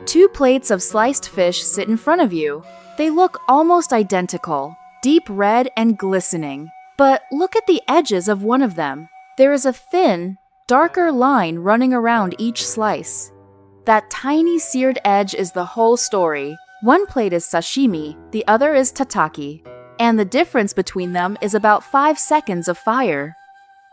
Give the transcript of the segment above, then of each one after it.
Two plates of sliced fish sit in front of you. They look almost identical, deep red and glistening. But look at the edges of one of them. There is a thin, darker line running around each slice. That tiny seared edge is the whole story. One plate is sashimi, the other is tataki. And the difference between them is about 5 seconds of fire.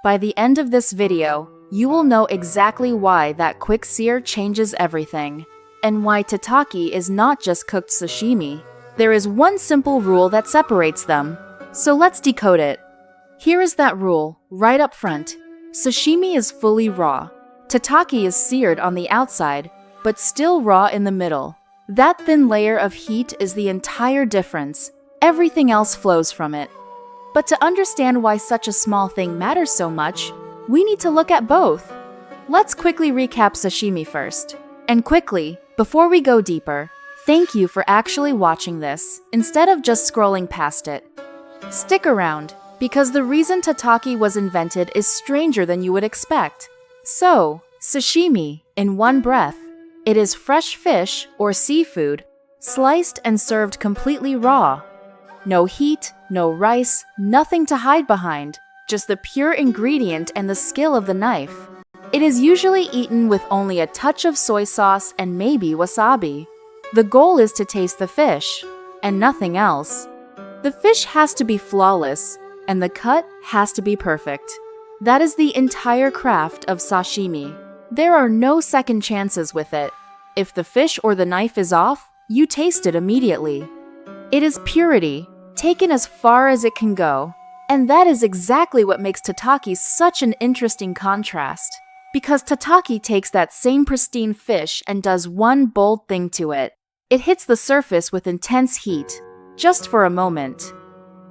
By the end of this video, you will know exactly why that quick sear changes everything, and why tataki is not just cooked sashimi. There is one simple rule that separates them. So let's decode it. Here is that rule, right up front. Sashimi is fully raw. Tataki is seared on the outside, but still raw in the middle. That thin layer of heat is the entire difference. Everything else flows from it. But to understand why such a small thing matters so much, we need to look at both. Let's quickly recap sashimi first. And quickly, before we go deeper, thank you for actually watching this, instead of just scrolling past it. Stick around, because the reason tataki was invented is stranger than you would expect. So, sashimi, in one breath. It is fresh fish, or seafood, sliced and served completely raw. No heat, no rice, nothing to hide behind, just the pure ingredient and the skill of the knife. It is usually eaten with only a touch of soy sauce and maybe wasabi. The goal is to taste the fish, and nothing else. The fish has to be flawless, and the cut has to be perfect. That is the entire craft of sashimi. There are no second chances with it. If the fish or the knife is off, you taste it immediately. It is purity, taken as far as it can go. And that is exactly what makes tataki such an interesting contrast. Because tataki takes that same pristine fish and does one bold thing to it. It hits the surface with intense heat, just for a moment.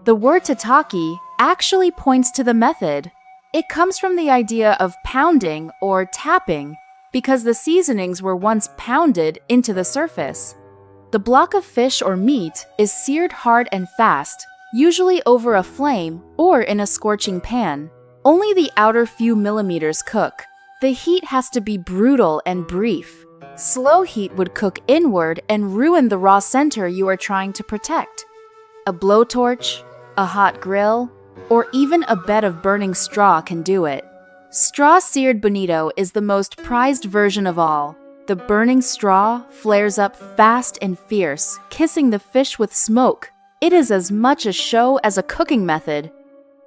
The word tataki actually points to the method. It comes from the idea of pounding or tapping, because the seasonings were once pounded into the surface. The block of fish or meat is seared hard and fast, usually over a flame or in a scorching pan. Only the outer few millimeters cook. The heat has to be brutal and brief. Slow heat would cook inward and ruin the raw center you are trying to protect. A blowtorch, a hot grill, or even a bed of burning straw can do it. Straw seared bonito is the most prized version of all. The burning straw flares up fast and fierce, kissing the fish with smoke. It is as much a show as a cooking method.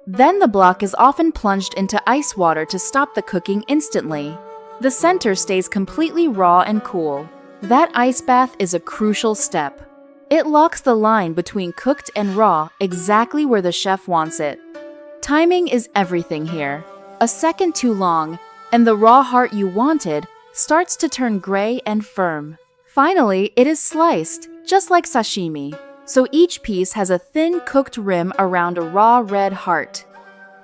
Then the block is often plunged into ice water to stop the cooking instantly. The center stays completely raw and cool. That ice bath is a crucial step. It locks the line between cooked and raw exactly where the chef wants it. Timing is everything here. A second too long, and the raw heart you wanted starts to turn gray and firm. Finally, it is sliced, just like sashimi. So each piece has a thin cooked rim around a raw red heart.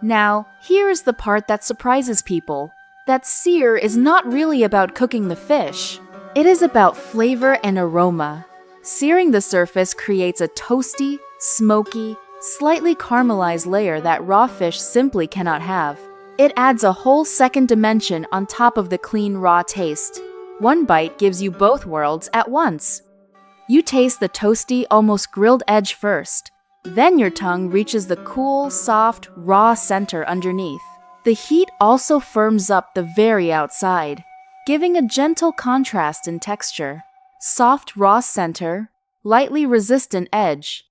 Now, here is the part that surprises people. That sear is not really about cooking the fish. It is about flavor and aroma. Searing the surface creates a toasty, smoky, slightly caramelized layer that raw fish simply cannot have. It adds a whole second dimension on top of the clean raw taste. One bite gives you both worlds at once. You taste the toasty, almost grilled edge first. Then your tongue reaches the cool, soft, raw center underneath. The heat also firms up the very outside, giving a gentle contrast in texture. Soft, raw center, lightly resistant edge.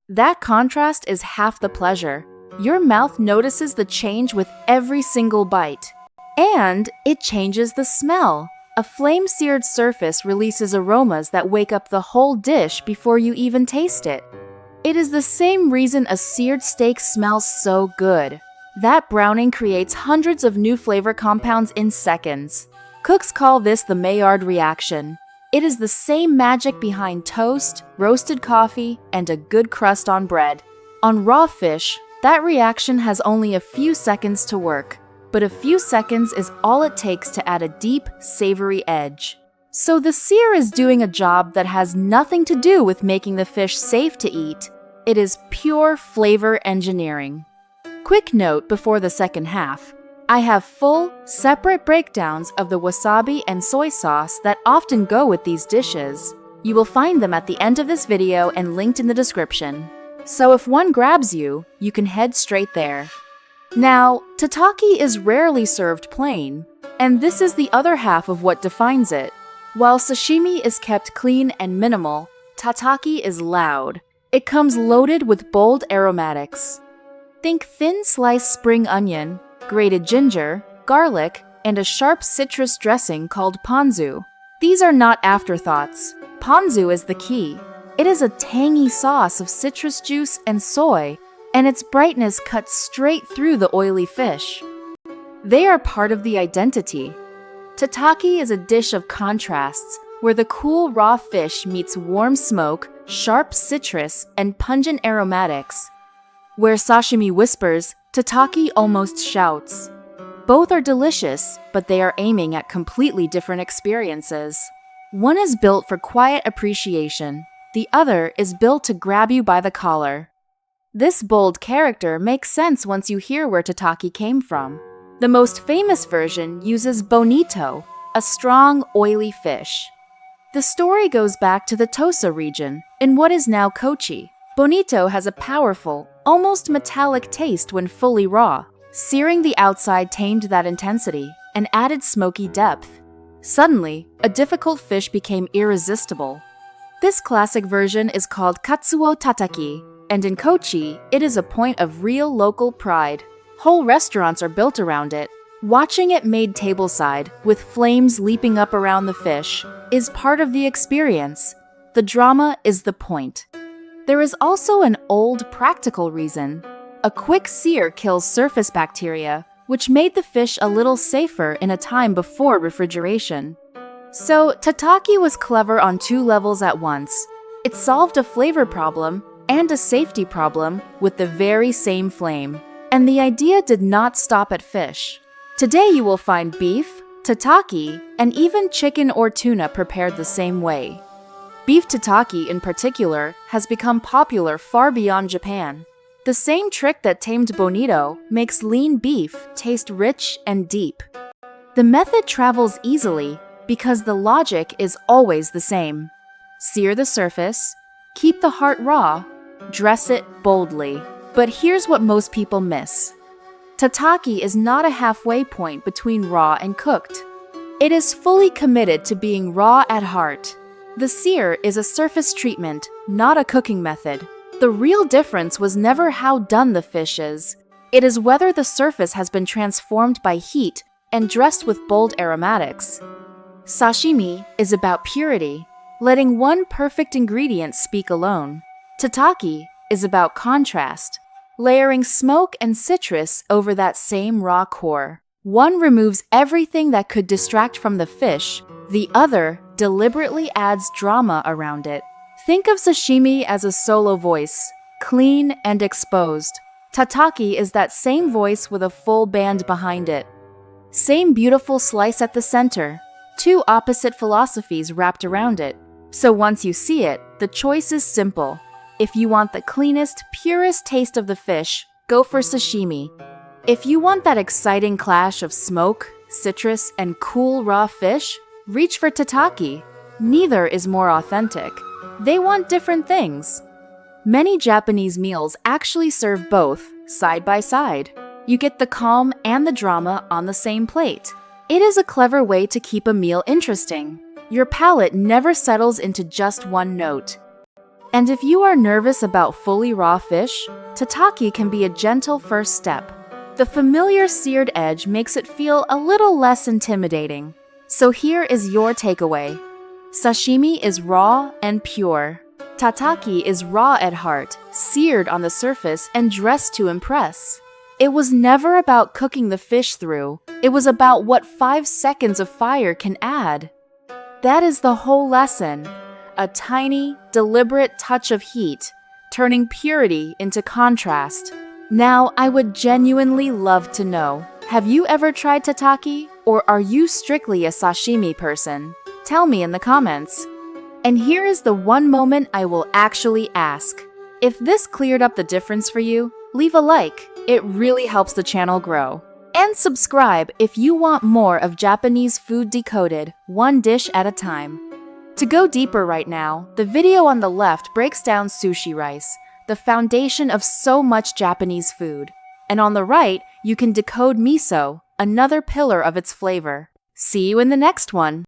That contrast is half the pleasure. Your mouth notices the change with every single bite. And it changes the smell. A flame-seared surface releases aromas that wake up the whole dish before you even taste it. It is the same reason a seared steak smells so good. That browning creates hundreds of new flavor compounds in seconds. Cooks call this the Maillard reaction. It is the same magic behind toast, roasted coffee, and a good crust on bread. On raw fish, that reaction has only a few seconds to work. But a few seconds is all it takes to add a deep, savory edge. So the sear is doing a job that has nothing to do with making the fish safe to eat. It is pure flavor engineering. Quick note before the second half. I have full, separate breakdowns of the wasabi and soy sauce that often go with these dishes. You will find them at the end of this video and linked in the description. So if one grabs you, you can head straight there. Now, tataki is rarely served plain, and this is the other half of what defines it. While sashimi is kept clean and minimal, tataki is loud. It comes loaded with bold aromatics. Think thin sliced spring onion, grated ginger, garlic, and a sharp citrus dressing called ponzu. These are not afterthoughts. Ponzu is the key. It is a tangy sauce of citrus juice and soy, and its brightness cuts straight through the oily fish. They are part of the identity. Tataki is a dish of contrasts, where the cool raw fish meets warm smoke, sharp citrus, and pungent aromatics. Where sashimi whispers, tataki almost shouts. Both are delicious, but they are aiming at completely different experiences. One is built for quiet appreciation. The other is built to grab you by the collar. This bold character makes sense once you hear where tataki came from. The most famous version uses bonito, a strong, oily fish. The story goes back to the Tosa region, in what is now Kochi. Bonito has a powerful, almost metallic taste when fully raw. Searing the outside tamed that intensity and added smoky depth. Suddenly, a difficult fish became irresistible. This classic version is called katsuo tataki, and in Kochi, it is a point of real local pride. Whole restaurants are built around it. Watching it made tableside, with flames leaping up around the fish, is part of the experience. The drama is the point. There is also an old practical reason. A quick sear kills surface bacteria, which made the fish a little safer in a time before refrigeration. So, tataki was clever on two levels at once. It solved a flavor problem and a safety problem with the very same flame. And the idea did not stop at fish. Today you will find beef, tataki, and even chicken or tuna prepared the same way. Beef tataki in particular has become popular far beyond Japan. The same trick that tamed bonito makes lean beef taste rich and deep. The method travels easily because the logic is always the same. Sear the surface, keep the heart raw, dress it boldly. But here's what most people miss. Tataki is not a halfway point between raw and cooked. It is fully committed to being raw at heart. The sear is a surface treatment, not a cooking method. The real difference was never how done the fish is. It is whether the surface has been transformed by heat and dressed with bold aromatics. Sashimi is about purity, letting one perfect ingredient speak alone. Tataki is about contrast, layering smoke and citrus over that same raw core. One removes everything that could distract from the fish, the other deliberately adds drama around it. Think of sashimi as a solo voice, clean and exposed. Tataki is that same voice with a full band behind it. Same beautiful slice at the center, two opposite philosophies wrapped around it. So once you see it, the choice is simple. If you want the cleanest, purest taste of the fish, go for sashimi. If you want that exciting clash of smoke, citrus, and cool raw fish, reach for tataki. Neither is more authentic. They want different things. Many Japanese meals actually serve both, side by side. You get the calm and the drama on the same plate. It is a clever way to keep a meal interesting. Your palate never settles into just one note. And if you are nervous about fully raw fish, tataki can be a gentle first step. The familiar seared edge makes it feel a little less intimidating. So here is your takeaway. Sashimi is raw and pure. Tataki is raw at heart, seared on the surface, and dressed to impress. It was never about cooking the fish through. It was about what 5 seconds of fire can add. That is the whole lesson. A tiny, deliberate touch of heat, turning purity into contrast. Now, I would genuinely love to know, have you ever tried tataki, or are you strictly a sashimi person? Tell me in the comments. And here is the one moment I will actually ask. If this cleared up the difference for you, leave a like. It really helps the channel grow. And subscribe if you want more of Japanese Food Decoded, one dish at a time. To go deeper right now, the video on the left breaks down sushi rice, the foundation of so much Japanese food. And on the right, you can decode miso, another pillar of its flavor. See you in the next one.